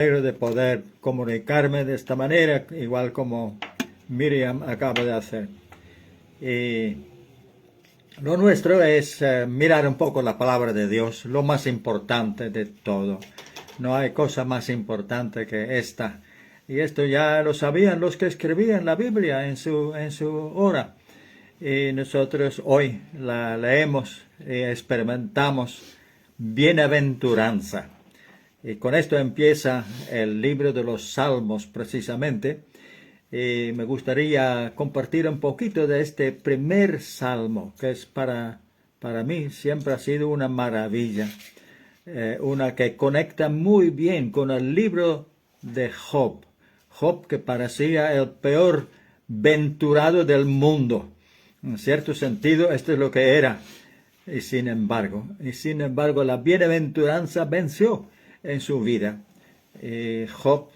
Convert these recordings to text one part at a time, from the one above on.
de poder comunicarme de esta manera, igual como Miriam acaba de hacer. Y lo nuestro es mirar un poco la palabra de Dios, lo más importante de todo. No hay cosa más importante que esta. Y esto ya lo sabían los que escribían la Biblia en su hora. Y nosotros hoy la leemos y experimentamos bienaventuranza. Y con esto empieza el libro de los Salmos precisamente. Y me gustaría compartir un poquito de este primer salmo, que es para mí siempre ha sido una maravilla. Una que conecta muy bien con el libro de Job. Job, que parecía el peor venturado del mundo. En cierto sentido, esto es lo que era. Y sin embargo, la bienaventuranza venció en su vida. Job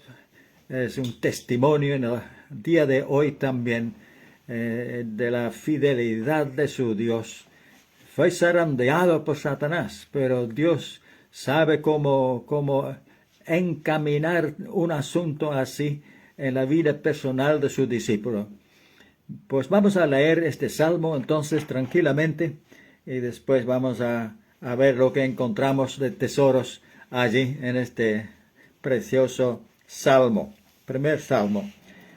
es un testimonio en el día de hoy también de la fidelidad de su Dios. Fue zarandeado por Satanás, pero Dios sabe cómo encaminar un asunto así en la vida personal de su discípulo. Pues vamos a leer este salmo entonces tranquilamente y después vamos a ver lo que encontramos de tesoros allí en este precioso salmo. Primer salmo.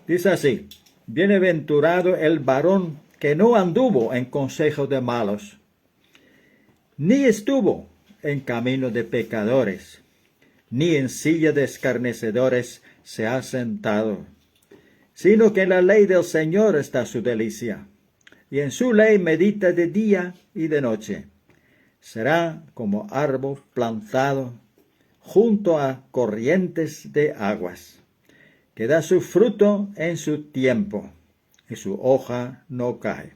Dice así: Bienaventurado el varón que no anduvo en consejo de malos, ni estuvo en camino de pecadores, ni en silla de escarnecedores se ha sentado, sino que en la ley del Señor está su delicia, y en su ley medita de día y de noche. Será como árbol plantado junto a corrientes de aguas, que da su fruto en su tiempo, y su hoja no cae.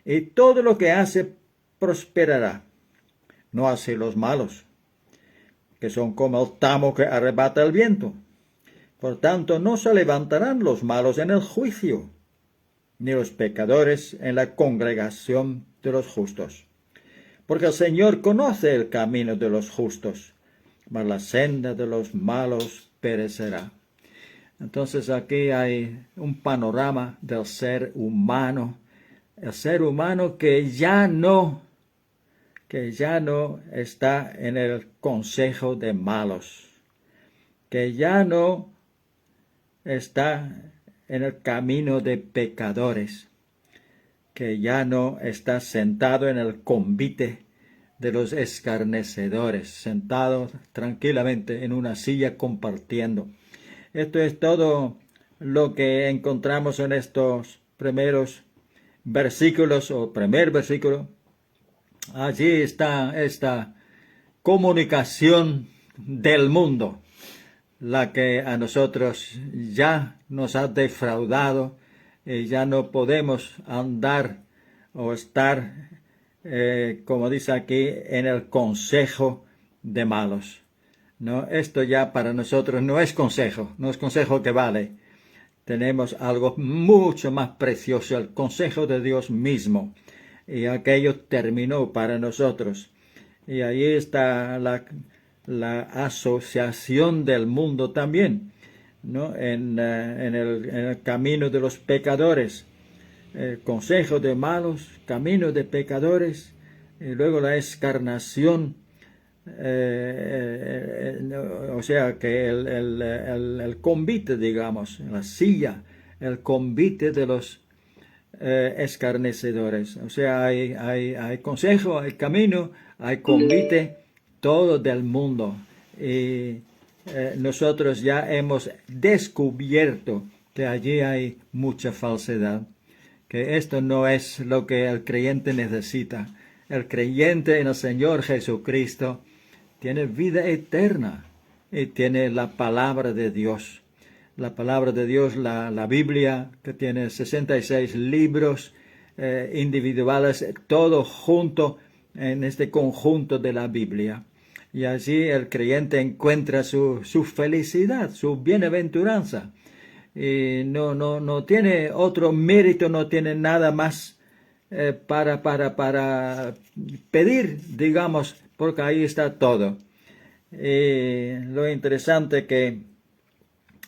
Y todo lo que hace prosperará. No hace los malos, que son como el tamo que arrebata el viento. Por tanto, no se levantarán los malos en el juicio, ni los pecadores en la congregación de los justos. Porque el Señor conoce el camino de los justos, mas la senda de los malos perecerá. Entonces aquí hay un panorama del ser humano, el ser humano que ya no está en el consejo de malos, que ya no está en el camino de pecadores, que ya no está sentado en el convite de los escarnecedores, sentado tranquilamente en una silla compartiendo. Esto es todo lo que encontramos en estos primeros versículos, o primer versículo. Allí está esta comunicación del mundo, la que a nosotros ya nos ha defraudado, y ya no podemos andar o estar, como dice aquí, en el consejo de malos. No, esto ya para nosotros no es consejo que vale. Tenemos algo mucho más precioso, el consejo de Dios mismo. Y aquello terminó para nosotros. Y ahí está la asociación del mundo también, ¿no? En el camino de los pecadores. El consejo de malos, camino de pecadores, y luego la escarnación. O sea que el convite, digamos, la silla, el convite de los escarnecedores. O sea, hay consejo, hay camino, hay convite, todo del mundo. Y nosotros ya hemos descubierto que allí hay mucha falsedad, que esto no es lo que el creyente necesita. El creyente en el Señor Jesucristo tiene vida eterna y tiene la palabra de Dios. La palabra de Dios, la Biblia, que tiene 66 libros individuales, todo junto en este conjunto de la Biblia. Y allí el creyente encuentra su felicidad, su bienaventuranza. Y no tiene otro mérito, no tiene nada más para pedir, digamos, porque ahí está todo. Lo interesante que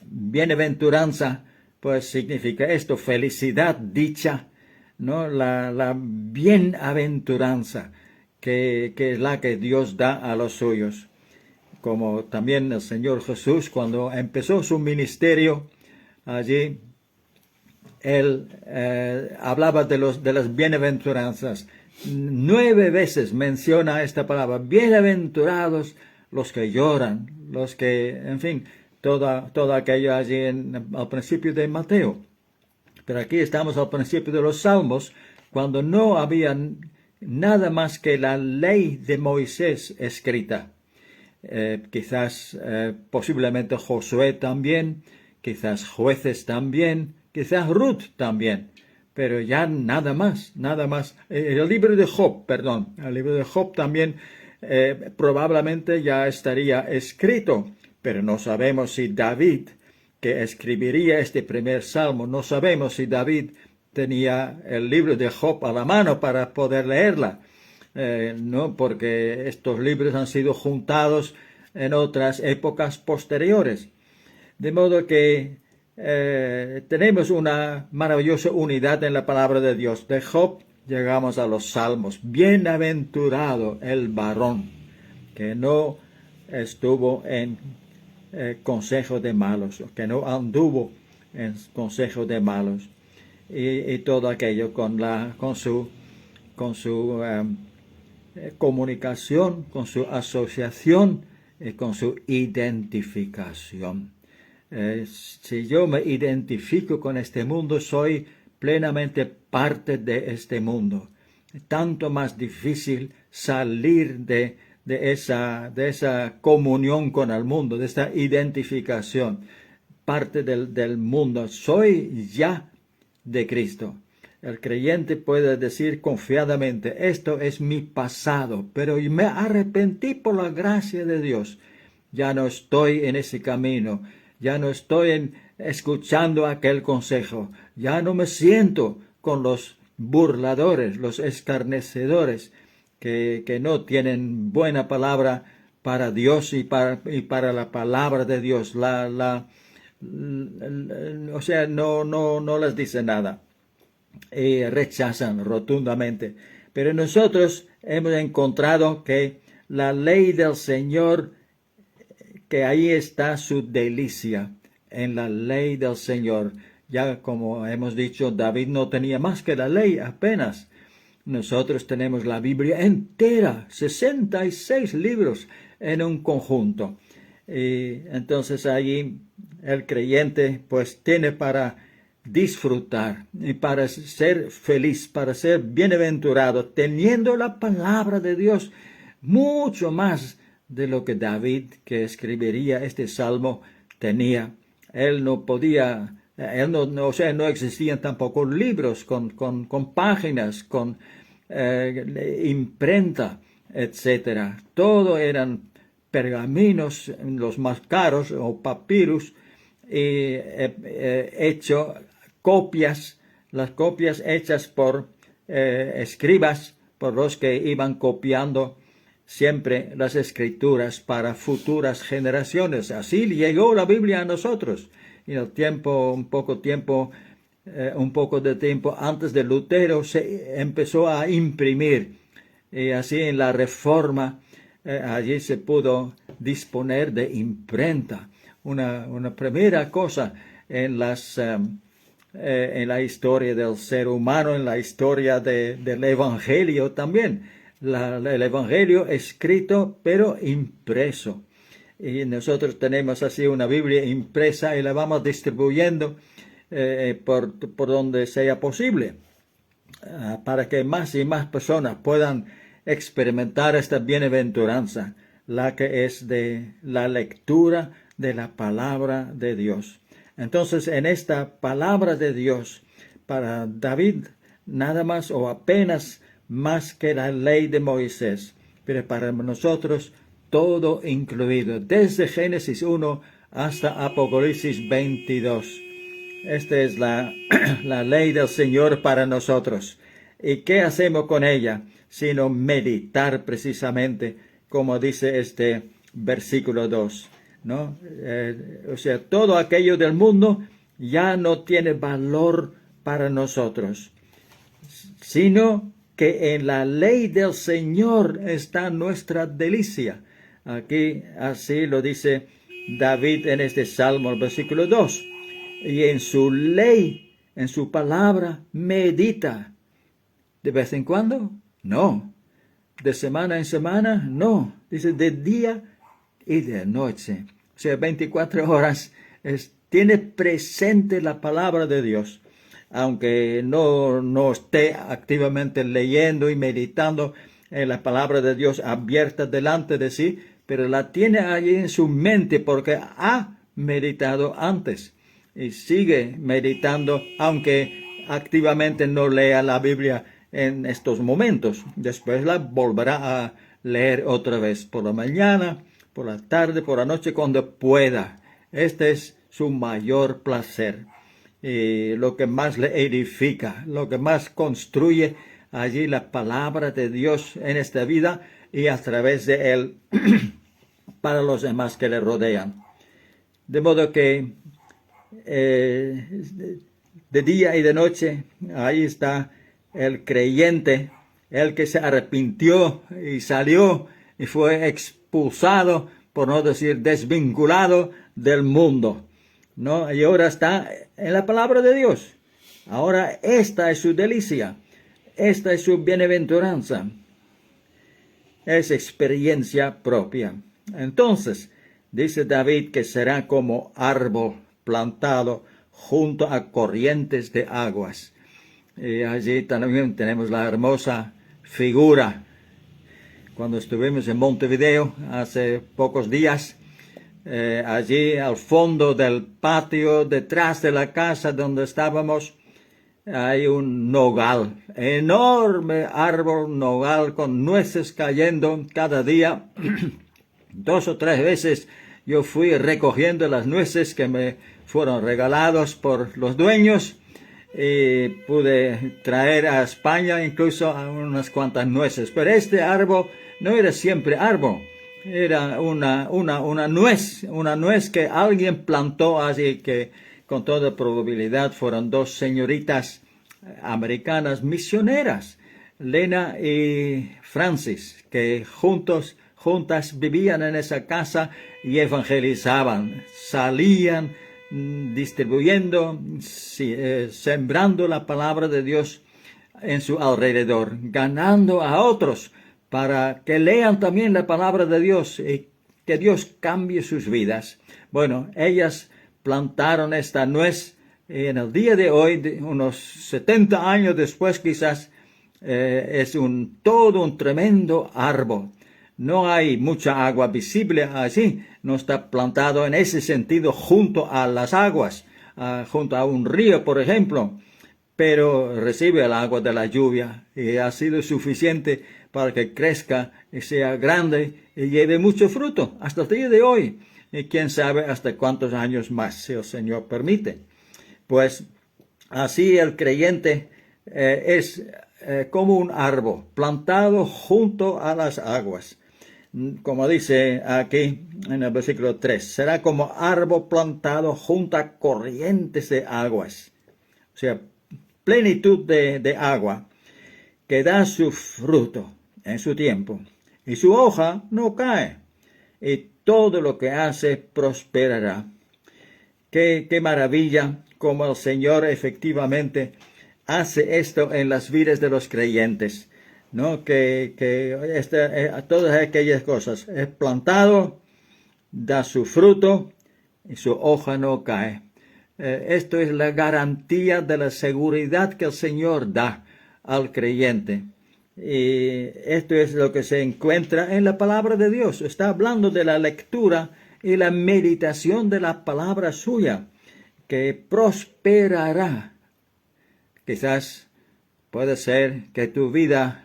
bienaventuranza, pues significa esto, felicidad, dicha, ¿no? La bienaventuranza que es la que Dios da a los suyos. Como también el Señor Jesús, cuando empezó su ministerio, allí él hablaba de las bienaventuranzas. 9 veces menciona esta palabra, bienaventurados los que lloran, los que, en fin, todo aquello allí al principio de Mateo. Pero aquí estamos al principio de los Salmos, cuando no había nada más que la ley de Moisés escrita. Quizás posiblemente Josué también, quizás Jueces también, quizás Ruth también, pero ya nada más, nada más. El libro de Job, perdón, el libro de Job también probablemente ya estaría escrito, pero no sabemos si David, que escribiría este primer salmo, no sabemos si David tenía el libro de Job a la mano para poder leerla. No, porque estos libros han sido juntados en otras épocas posteriores. De modo que tenemos una maravillosa unidad en la palabra de Dios. De Job llegamos a los Salmos. Bienaventurado el varón que no estuvo en consejo de malos, que no anduvo en consejo de malos, y todo aquello con su comunicación, con su asociación y con su identificación. Si yo me identifico con este mundo, soy plenamente parte de este mundo. Tanto más difícil salir de esa comunión con el mundo, de esta identificación, parte del mundo. Soy ya de Cristo. El creyente puede decir confiadamente, esto es mi pasado, pero me arrepentí por la gracia de Dios. Ya no estoy en ese camino, ya no estoy escuchando aquel consejo, ya no me siento con los burladores, los escarnecedores, que no tienen buena palabra para Dios y para la palabra de Dios. O sea, no les dice nada. Y rechazan rotundamente. Pero nosotros hemos encontrado que la ley del Señor, que ahí está su delicia, en la ley del Señor. Ya como hemos dicho, David no tenía más que la ley apenas. Nosotros tenemos la Biblia entera, 66 libros en un conjunto. Y entonces allí el creyente pues tiene para disfrutar y para ser feliz, para ser bienaventurado, teniendo la palabra de Dios mucho más de lo que David, que escribiría este salmo, tenía. Él no podía, o sea, no existían tampoco libros con páginas, con imprenta, etcétera. Todo eran pergaminos, los más caros, o papyrus, y hecho copias, las copias hechas por escribas, por los que iban copiando siempre las escrituras para futuras generaciones. Así llegó la Biblia a nosotros. Y un poco de tiempo antes de Lutero se empezó a imprimir. Y así en la Reforma, allí se pudo disponer de imprenta. Una primera cosa en la historia del ser humano, en la historia del Evangelio también. El Evangelio escrito pero impreso. Y nosotros tenemos así una Biblia impresa y la vamos distribuyendo por donde sea posible, para que más y más personas puedan experimentar esta bienaventuranza, la que es de la lectura de la palabra de Dios. Entonces, en esta palabra de Dios, para David, nada más o apenas más que la ley de Moisés, pero para nosotros todo incluido, desde Génesis 1 hasta Apocalipsis 22. Esta es la ley del Señor para nosotros. ¿Y qué hacemos con ella? Sino meditar precisamente, como dice este versículo 2, ¿no? O sea, todo aquello del mundo ya no tiene valor para nosotros, sino que en la ley del Señor está nuestra delicia. Aquí así lo dice David en este Salmo, el versículo 2. Y en su ley, en su palabra, medita. ¿De vez en cuando? No. ¿De semana en semana? No. Dice de día y de noche. O sea, 24 horas tiene presente la palabra de Dios. Aunque no esté activamente leyendo y meditando en la palabra de Dios abierta delante de sí, pero la tiene allí en su mente porque ha meditado antes y sigue meditando, aunque activamente no lea la Biblia en estos momentos. Después la volverá a leer otra vez por la mañana, por la tarde, por la noche, cuando pueda. Este es su mayor placer. Y lo que más le edifica, lo que más construye allí la palabra de Dios en esta vida y a través de él para los demás que le rodean. De modo que de día y de noche, ahí está el creyente, el que se arrepintió y salió y fue expulsado, por no decir desvinculado del mundo, ¿no? Y ahora está en la palabra de Dios. Ahora esta es su delicia, esta es su bienaventuranza, es experiencia propia. Entonces, dice David que será como árbol plantado junto a corrientes de aguas. Y allí también tenemos la hermosa figura. Cuando estuvimos en Montevideo hace pocos días, allí al fondo del patio, detrás de la casa donde estábamos, hay un nogal, enorme árbol nogal con nueces cayendo cada día. 2 o 3 veces yo fui recogiendo las nueces que me fueron regalados por los dueños y pude traer a España incluso unas cuantas nueces. Pero este árbol no era siempre árbol, era una nuez que alguien plantó, así que con toda probabilidad fueron 2 señoritas americanas misioneras, Lena y Francis, que juntas vivían en esa casa y evangelizaban, salían distribuyendo, sembrando la palabra de Dios en su alrededor, ganando a otros para que lean también la palabra de Dios y que Dios cambie sus vidas. Bueno, ellas plantaron esta nuez y en el día de hoy, unos 70 años después quizás, es todo un tremendo árbol. No hay mucha agua visible allí, no está plantado en ese sentido junto a las aguas, junto a un río, por ejemplo, pero recibe el agua de la lluvia y ha sido suficiente para que crezca y sea grande y lleve mucho fruto hasta el día de hoy. Y quién sabe hasta cuántos años más, si el Señor permite. Pues así el creyente es como un árbol plantado junto a las aguas. Como dice aquí en el versículo 3, será como árbol plantado junto a corrientes de aguas. O sea, plenitud de agua, que da su fruto en su tiempo, y su hoja no cae, y todo lo que hace prosperará. Qué maravilla como el Señor efectivamente hace esto en las vidas de los creyentes, ¿no? Todas aquellas cosas, es plantado, da su fruto y su hoja no cae. Esto es la garantía de la seguridad que el Señor da al creyente. Y esto es lo que se encuentra en la palabra de Dios. Está hablando de la lectura y la meditación de la palabra suya, que prosperará. Quizás puede ser que tu vida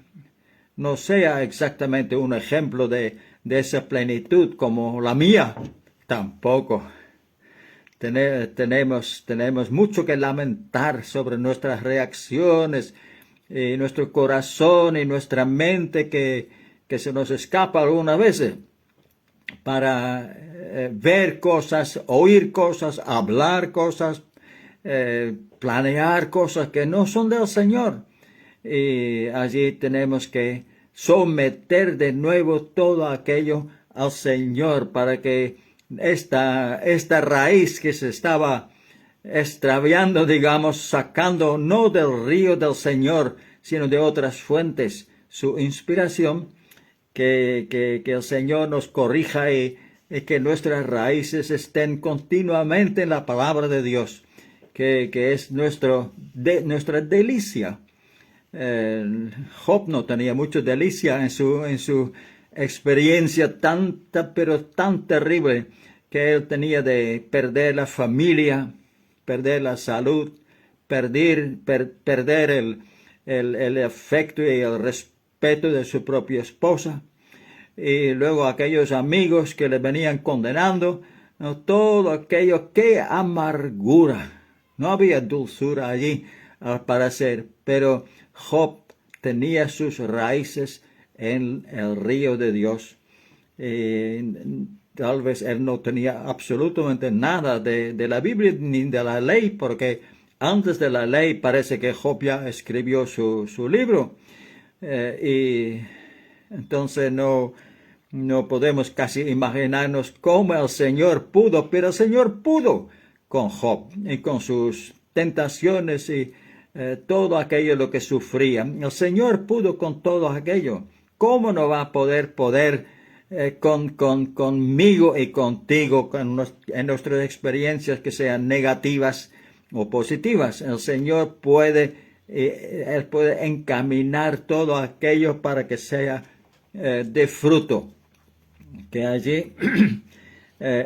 no sea exactamente un ejemplo de esa plenitud como la mía. Tampoco. Tenemos mucho que lamentar sobre nuestras reacciones, y nuestro corazón y nuestra mente que se nos escapa algunas veces. para ver cosas, oír cosas, hablar cosas, planear cosas que no son del Señor. Y allí tenemos que someter de nuevo todo aquello al Señor para que esta raíz que se estaba extraviando, digamos, sacando no del río del Señor, sino de otras fuentes, su inspiración, que el Señor nos corrija y que nuestras raíces estén continuamente en la palabra de Dios, que es nuestra delicia. Job no tenía mucha delicia en su experiencia pero tan terrible que él tenía de perder la familia, perder la salud, perder el afecto y el respeto de su propia esposa, y luego aquellos amigos que le venían condenando, ¿no? Todo aquello, qué amargura. No había dulzura allí al parecer, pero Job tenía sus raíces en el río de Dios. Tal vez él no tenía absolutamente nada de la Biblia ni de la ley, porque antes de la ley parece que Job ya escribió su libro. Y entonces no podemos casi imaginarnos cómo el Señor pudo, pero el Señor pudo con Job y con sus tentaciones y todo aquello lo que sufría. El Señor pudo con todo aquello. ¿Cómo no va a poder conmigo y contigo en nuestras experiencias que sean negativas o positivas? El Señor Él puede encaminar todo aquello para que sea de fruto, que allí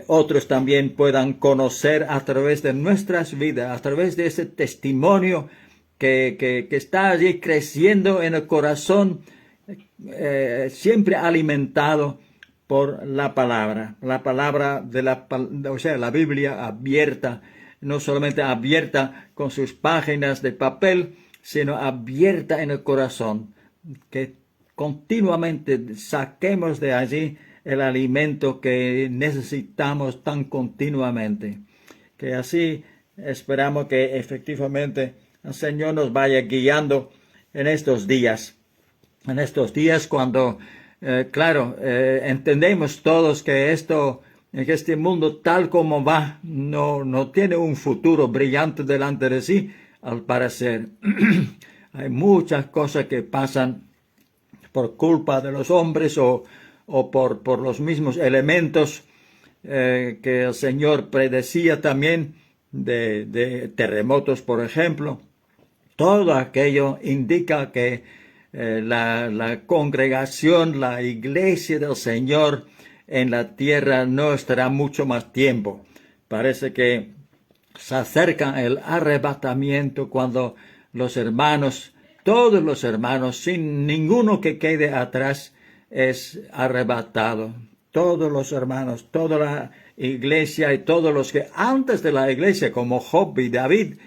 otros también puedan conocer a través de nuestras vidas, a través de ese testimonio que está allí creciendo en el corazón, siempre alimentado por la palabra o sea, la Biblia abierta, no solamente abierta con sus páginas de papel, sino abierta en el corazón, que continuamente saquemos de allí el alimento que necesitamos tan continuamente. Que así esperamos que efectivamente el Señor nos vaya guiando en estos días. En estos días cuando, entendemos todos que este mundo tal como va, no tiene un futuro brillante delante de sí, al parecer. Hay muchas cosas que pasan por culpa de los hombres o por los mismos elementos que el Señor predecía también, de terremotos, por ejemplo. Todo aquello indica que la congregación, la iglesia del Señor en la tierra no estará mucho más tiempo. Parece que se acerca el arrebatamiento cuando todos los hermanos, sin ninguno que quede atrás, es arrebatado. Todos los hermanos, toda la iglesia y todos los que antes de la iglesia, como Job y David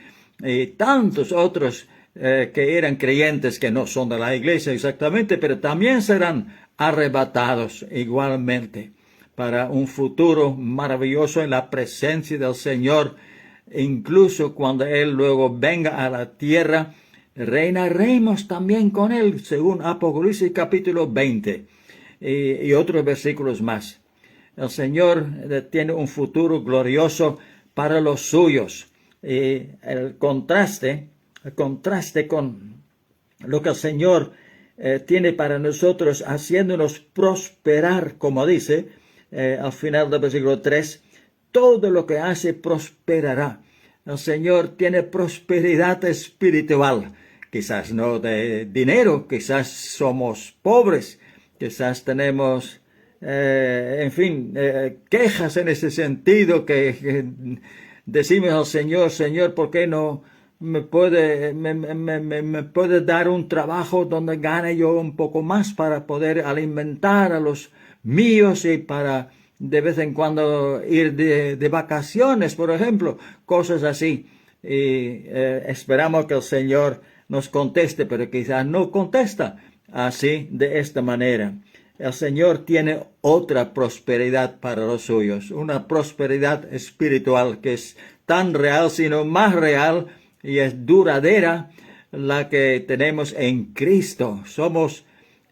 y tantos otros que eran creyentes que no son de la iglesia exactamente, pero también serán arrebatados igualmente para un futuro maravilloso en la presencia del Señor. Incluso cuando Él luego venga a la tierra, reinaremos también con Él, según Apocalipsis capítulo 20 y otros versículos más. El Señor tiene un futuro glorioso para los suyos. El contraste con lo que el Señor tiene para nosotros, haciéndonos prosperar, como dice al final del versículo 3, todo lo que hace prosperará. El Señor tiene prosperidad espiritual, quizás no de dinero, quizás somos pobres, quizás tenemos quejas en ese sentido, que decimos al Señor, Señor, ¿por qué no me puede dar un trabajo donde gane yo un poco más para poder alimentar a los míos y para de vez en cuando ir de vacaciones, por ejemplo, cosas así? Y esperamos que el Señor nos conteste, pero quizás no contesta así, de esta manera. el Señor tiene otra prosperidad para los suyos, una prosperidad espiritual que es tan real, sino más real y es duradera, la que tenemos en Cristo. Somos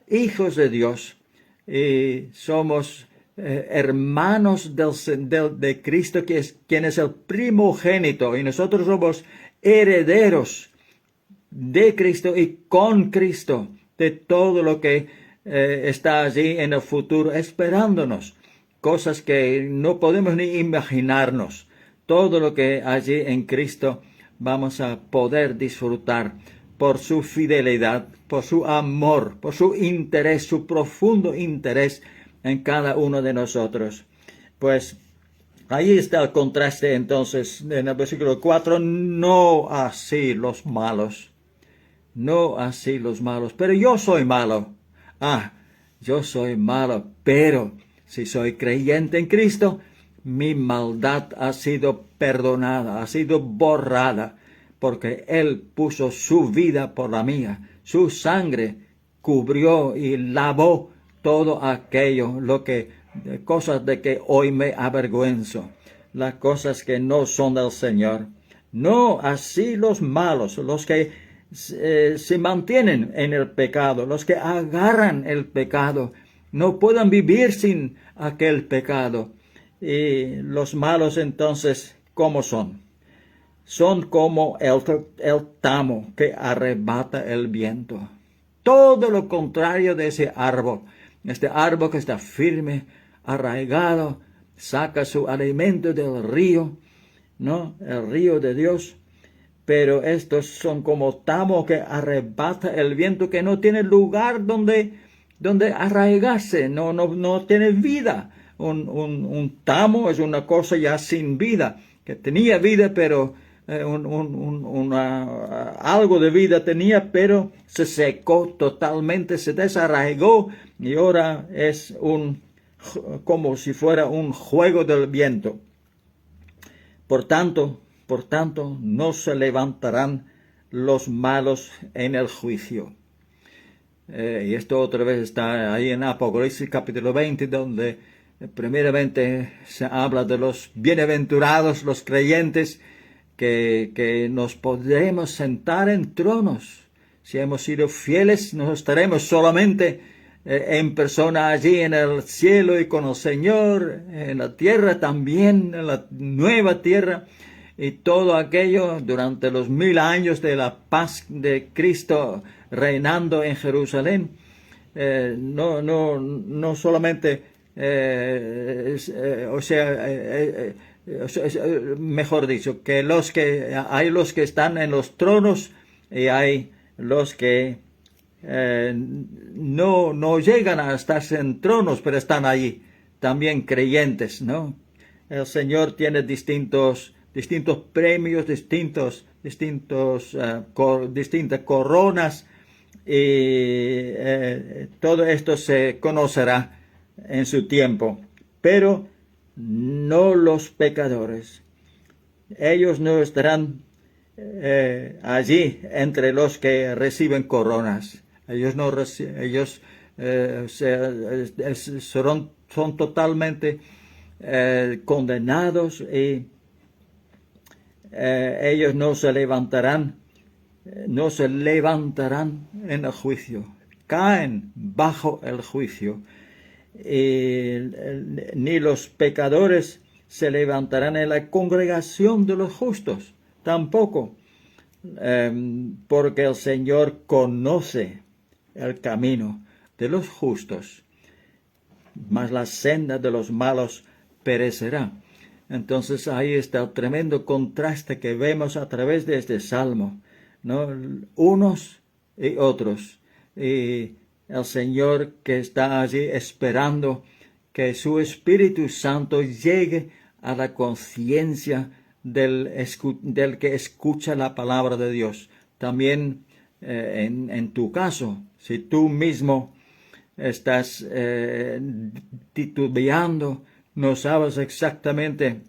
hijos de Dios y somos hermanos de Cristo, quien es el primogénito, y nosotros somos herederos de Cristo y con Cristo, de todo lo que está allí en el futuro esperándonos, cosas que no podemos ni imaginarnos. Todo lo que allí en Cristo vamos a poder disfrutar por su fidelidad, por su amor, por su interés, su profundo interés en cada uno de nosotros. Pues ahí está el contraste entonces en el versículo 4, no así los malos, no así los malos, pero yo soy malo. Yo soy malo, pero si soy creyente en Cristo, mi maldad ha sido perdonada, ha sido borrada, porque Él puso su vida por la mía, su sangre cubrió y lavó todo aquello, cosas de que hoy me avergüenzo, las cosas que no son del Señor. No así los malos, los que se mantienen en el pecado, los que agarran el pecado, no puedan vivir sin aquel pecado. Y los malos entonces, ¿cómo son? Son como el tamo que arrebata el viento. Todo lo contrario de ese árbol. Este árbol que está firme, arraigado, saca su alimento del río, ¿no? El río de Dios. Pero estos son como tamo que arrebata el viento, que no tiene lugar donde arraigarse, no tiene vida. Un tamo es una cosa ya sin vida, que tenía vida, pero algo de vida tenía, pero se secó totalmente, se desarraigó y ahora es como si fuera un juego del viento. Por tanto, no se levantarán los malos en el juicio. Y esto otra vez está ahí en Apocalipsis capítulo 20, donde primeramente se habla de los bienaventurados, los creyentes, que nos podremos sentar en tronos. Si hemos sido fieles, nos estaremos solamente en persona allí en el cielo y con el Señor, en la tierra también, en la nueva tierra, y todo aquello durante los 1000 años de la paz de Cristo reinando en Jerusalén. No solamente, mejor dicho, que hay los que están en los tronos y hay los que no llegan a estarse en tronos, pero están allí, también creyentes, ¿no? El Señor tiene distintos premios, distintas coronas, y todo esto se conocerá en su tiempo, pero no los pecadores. Ellos no estarán allí entre los que reciben coronas. Ellos son totalmente condenados, y ellos no se levantarán en el juicio, caen bajo el juicio. Ni los pecadores se levantarán en la congregación de los justos, tampoco, porque el Señor conoce el camino de los justos, mas la senda de los malos perecerá. Entonces ahí está el tremendo contraste que vemos a través de este salmo, ¿no? Unos y otros, y el Señor que está allí esperando que su Espíritu Santo llegue a la conciencia del que escucha la palabra de Dios. También en tu caso, si tú mismo estás titubeando, no sabes exactamente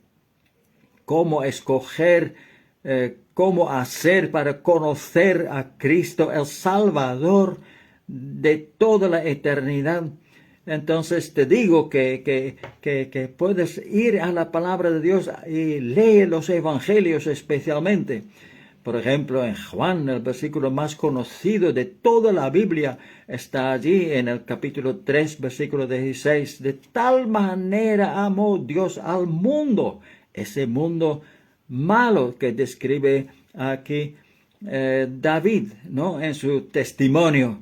cómo escoger, cómo hacer para conocer a Cristo, el Salvador de toda la eternidad, Entonces te digo que puedes ir a la palabra de Dios y lee los evangelios especialmente. Por ejemplo, en Juan, el versículo más conocido de toda la Biblia, está allí en el capítulo 3, versículo 16. De tal manera amó Dios al mundo, ese mundo malo que describe aquí David, ¿no? En su testimonio,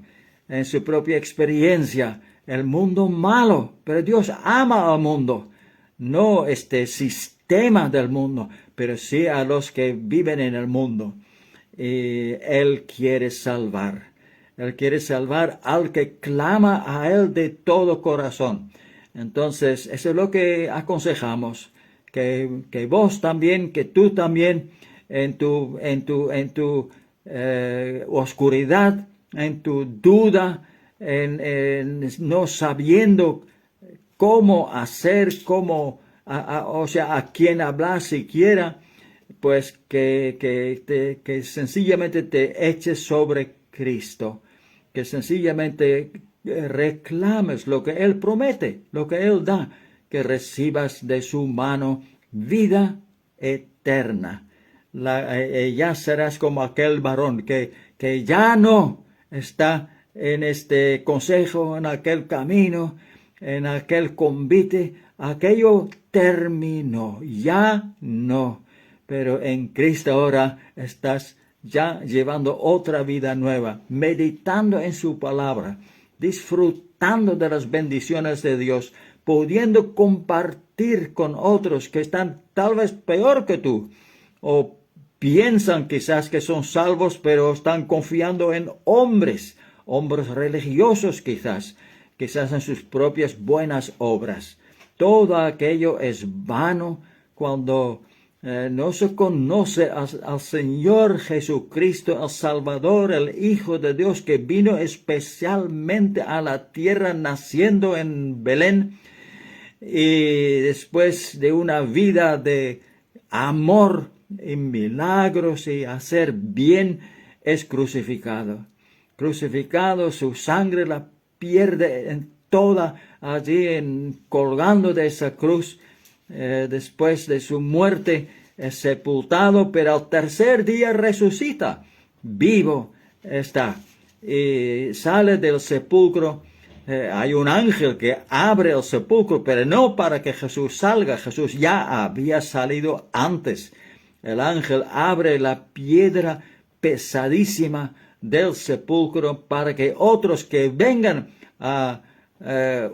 en su propia experiencia, el mundo malo. Pero Dios ama al mundo, no este sistema del mundo, pero sí a los que viven en el mundo. Y Él quiere salvar. Él quiere salvar al que clama a Él de todo corazón. Entonces, eso es lo que aconsejamos. Que vos también, que tú también, en tu oscuridad, en tu duda, en no sabiendo cómo hacer, o sea, a quién hablar siquiera, pues que sencillamente te eches sobre Cristo, que sencillamente reclames lo que Él promete, lo que Él da, que recibas de su mano vida eterna. Ya serás como aquel varón que ya no está en este consejo, en aquel camino, en aquel convite. Aquello terminó, ya no. Pero en Cristo ahora estás ya llevando otra vida nueva, meditando en su palabra, disfrutando de las bendiciones de Dios, pudiendo compartir con otros que están tal vez peor que tú, o piensan quizás que son salvos, pero están confiando en hombres religiosos quizás en sus propias buenas obras. Todo aquello es vano cuando no se conoce al Señor Jesucristo, al Salvador, el Hijo de Dios, que vino especialmente a la tierra naciendo en Belén, y después de una vida de amor y milagros y hacer bien, es crucificado. Crucificado, su sangre la pierde en toda allí, colgando de esa cruz. Después de su muerte es sepultado, pero al tercer día resucita, vivo está, y sale del sepulcro. Hay un ángel que abre el sepulcro, pero no para que Jesús salga. Jesús ya había salido antes. El ángel abre la piedra pesadísima del sepulcro para que otros que vengan a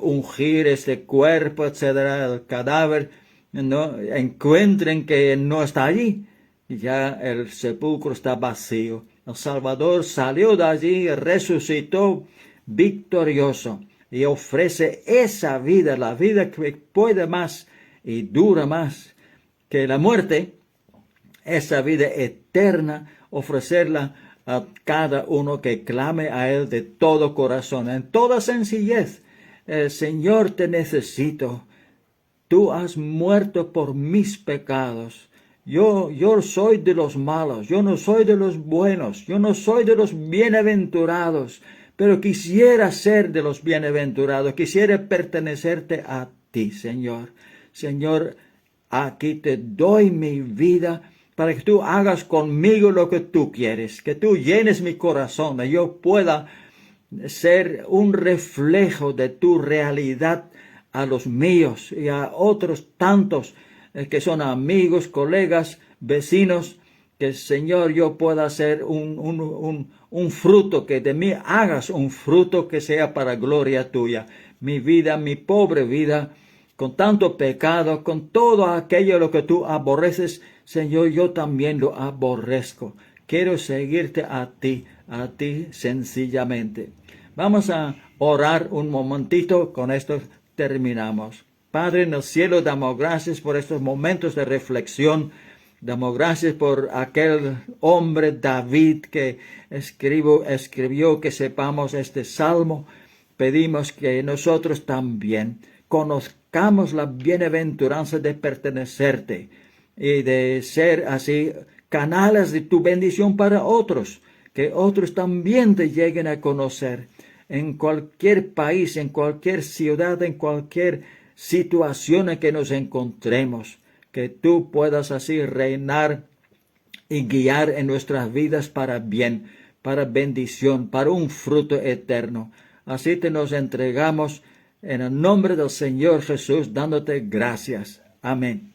ungir este cuerpo, etcétera, el cadáver, no encuentren que no está allí. Ya el sepulcro está vacío. El Salvador salió de allí, resucitó victorioso y ofrece esa vida, la vida que puede más y dura más que la muerte, esa vida eterna, ofrecerla a cada uno que clame a Él de todo corazón, en toda sencillez. Señor, te necesito. Tú has muerto por mis pecados. Yo soy de los malos, yo no soy de los buenos, yo no soy de los bienaventurados, pero quisiera ser de los bienaventurados, quisiera pertenecerte a ti, Señor. Señor, aquí te doy mi vida para que tú hagas conmigo lo que tú quieres, que tú llenes mi corazón, que yo pueda ser un reflejo de tu realidad a los míos y a otros tantos que son amigos, colegas, vecinos, que Señor yo pueda ser un fruto, que de mí hagas un fruto que sea para gloria tuya. Mi vida, mi pobre vida, con tanto pecado, con todo aquello lo que tú aborreces, Señor, yo también lo aborrezco. Quiero seguirte a ti sencillamente. Vamos a orar un momentito, con esto terminamos. Padre en el cielo, damos gracias por estos momentos de reflexión. Damos gracias por aquel hombre David que escribió que sepamos este salmo. Pedimos que nosotros también conozcamos la bienaventuranza de pertenecerte y de ser así canales de tu bendición para otros, que otros también te lleguen a conocer. en cualquier país, en cualquier ciudad, en cualquier situación en que nos encontremos, que tú puedas así reinar y guiar en nuestras vidas para bien, para bendición, para un fruto eterno. Así te nos entregamos en el nombre del Señor Jesús, dándote gracias. Amén.